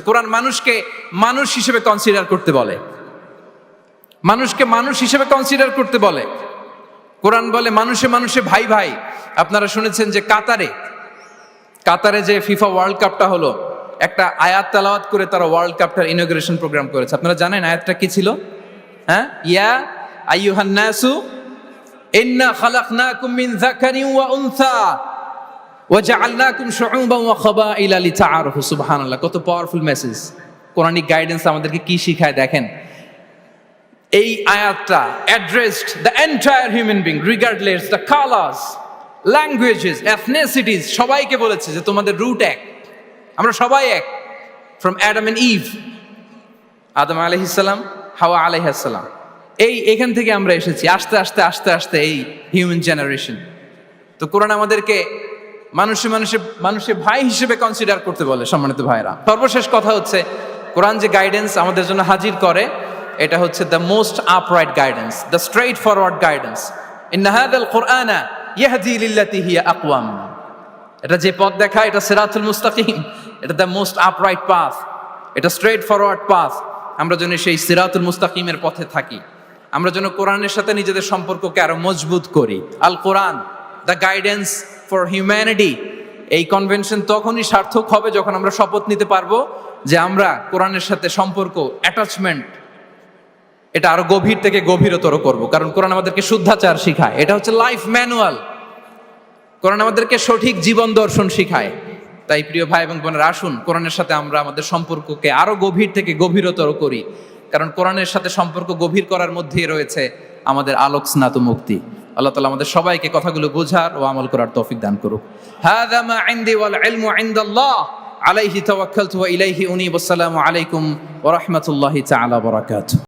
কোরআন মানুষকে মানুষ হিসেবে কনসিডার করতে বলে, মানুষকে মানুষ হিসেবে কনসিডার করতে বলে। কোরআন বলে মানুষে মানুষে ভাই ভাই। আপনারা শুনেছেন যে কাতারে যে ফিফা ওয়ার্ল্ড কাপটা হলো, একটা আয়াত তেলাওয়াত করে তারা ওয়ার্ল্ড কাপটার ইনগ্রেশন প্রোগ্রাম করেছে। আপনারা জানেন আয়াতটা কি ছিল? হ্যাঁ, ইয়া আইয়ুহান নাসু ইন্না খালাকনাকুম মিন যাকারিন ওয়া উনসা ওয়া জাআলনাকুম শুউবান ওয়া ক্বাবাইলা লিতাআরাফু। সুবহানাল্লাহ, কত পাওয়ারফুল মেসেজ। কোরআনিক গাইডেন্স আমাদেরকে কি শিখায় দেখেন। এই আয়াতটা addressed the entire human being regardless the colours, languages, এথনিসিটিস, সবাইকে বলেছে যে তোমাদের রুট এক, আমরা সবাই এক। ফ্রম অ্যাডাম এন্ড ইভ, আদম আলাইহিস সালাম, হাওয়া আলাইহিস সালাম, এখান থেকে আমরা এসেছি। আস্তে আস্তে আস্তে আস্তে এই হিউম্যান জেনারেশন। তো কোরআন আমাদেরকে মানুষে ভাই হিসেবে কনসিডার করতে বলে। সম্মানিত ভাইরা, সর্বশেষ কথা হচ্ছে কোরআন যে গাইডেন্স আমাদের জন্য হাজির করে, এটা হচ্ছে the most upright guidance, the straightforward guidance. ইন্না হাযাল কুরআনা ইয়াহদি লিল্লাতি হিয়া আকওয়াম। এটা যে পথ দেখায়, এটা সিরাতুল মুস্তাকিম, এটা দ্য মোস্ট আপরাইট পাথ, এটা স্ট্রেইট ফরওয়ার্ড পাথ। আমরা যেন সেই সিরাতুল মুস্তাকিমের পথে থাকি, আমরা যেন কোরআনের সাথে নিজেদের সম্পর্ককে আরো মজবুত করি। আল কোরআন দ্য গাইডেন্স ফর হিউম্যানিটি। এই কনভেনশন তখনই সার্থক হবে যখন আমরা শপথ নিতে পারবো যে আমরা কোরআনের সাথে সম্পর্ক, অ্যাটাচমেন্ট, এটা আরো গভীর থেকে গভীরতর করব। কারণ কোরআন আমাদেরকে শুদ্ধাচার শিখায়, এটা হচ্ছে লাইফ ম্যানুয়াল। কোরআন আমাদেরকে সঠিক জীবন দর্শন শিখায়। তাই প্রিয় ভাই এবং বোনেরা, আসুন কোরআনের সাথে আমরা আমাদের সম্পর্ককে আরো গভীর থেকে গভীরতর করি। কারণ কোরআনের সাথে সম্পর্ক গভীর করার মধ্যেই রয়েছে আমাদের আলোক স্নাত মুক্তি। আল্লাহ তাআলা আমাদের সবাইকে কথাগুলো বোঝার ও আমল করার তৌফিক দান করুক। হাযা মা ইনদি ওয়াল ইলমু ইনদাল্লাহ আলাইহি তাওয়াক্কালতু ওয়া ইলাইহি উনীব। আসসালামু আলাইকুম ওয়া রাহমাতুল্লাহি তাআলা ওয়া বারাকাতুহু।